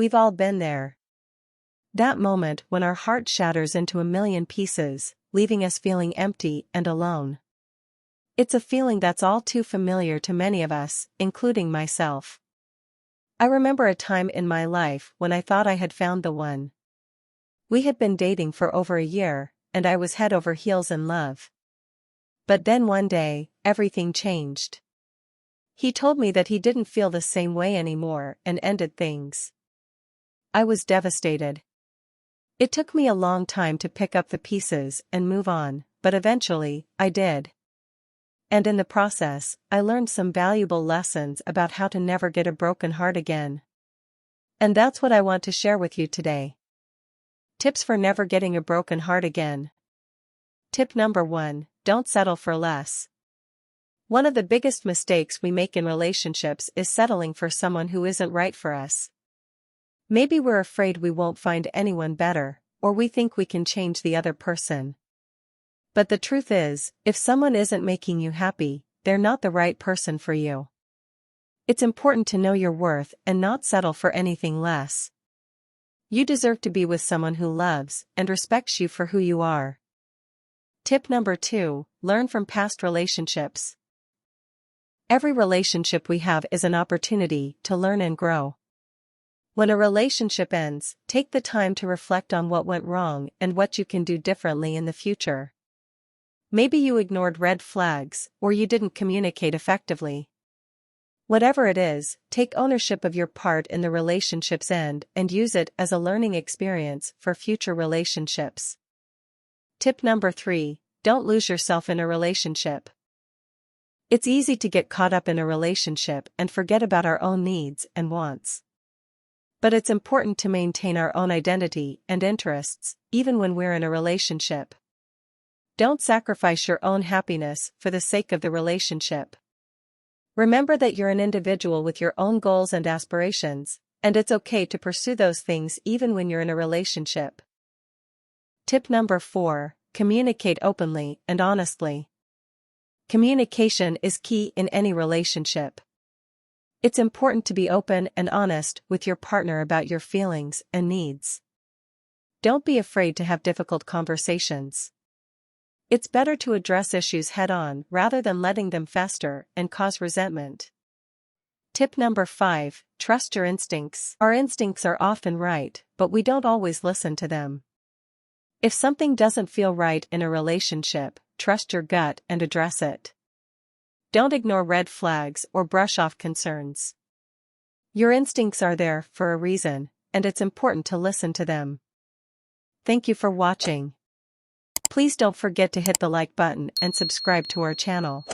We've all been there. That moment when our heart shatters into a million pieces, leaving us feeling empty and alone. It's a feeling that's all too familiar to many of us, including myself. I remember a time in my life when I thought I had found the one. We had been dating for over a year, and I was head over heels in love. But then one day, everything changed. He told me that he didn't feel the same way anymore and ended things. I was devastated. It took me a long time to pick up the pieces and move on, but eventually, I did. And in the process, I learned some valuable lessons about how to never get a broken heart again. And that's what I want to share with you today. Tips for never getting a broken heart again. Tip number 1, don't settle for less. One of the biggest mistakes we make in relationships is settling for someone who isn't right for us. Maybe we're afraid we won't find anyone better, or we think we can change the other person. But the truth is, if someone isn't making you happy, they're not the right person for you. It's important to know your worth and not settle for anything less. You deserve to be with someone who loves and respects you for who you are. Tip number 2, learn from past relationships. Every relationship we have is an opportunity to learn and grow. When a relationship ends, take the time to reflect on what went wrong and what you can do differently in the future. Maybe you ignored red flags, or you didn't communicate effectively. Whatever it is, take ownership of your part in the relationship's end and use it as a learning experience for future relationships. Tip number 3, don't lose yourself in a relationship. It's easy to get caught up in a relationship and forget about our own needs and wants. But it's important to maintain our own identity and interests, even when we're in a relationship. Don't sacrifice your own happiness for the sake of the relationship. Remember that you're an individual with your own goals and aspirations, and it's okay to pursue those things even when you're in a relationship. Tip number 4, communicate openly and honestly. Communication is key in any relationship. It's important to be open and honest with your partner about your feelings and needs. Don't be afraid to have difficult conversations. It's better to address issues head-on rather than letting them fester and cause resentment. Tip number 5, trust your instincts. Our instincts are often right, but we don't always listen to them. If something doesn't feel right in a relationship, trust your gut and address it. Don't ignore red flags or brush off concerns. Your instincts are there for a reason, and it's important to listen to them. Thank you for watching. Please don't forget to hit the like button and subscribe to our channel.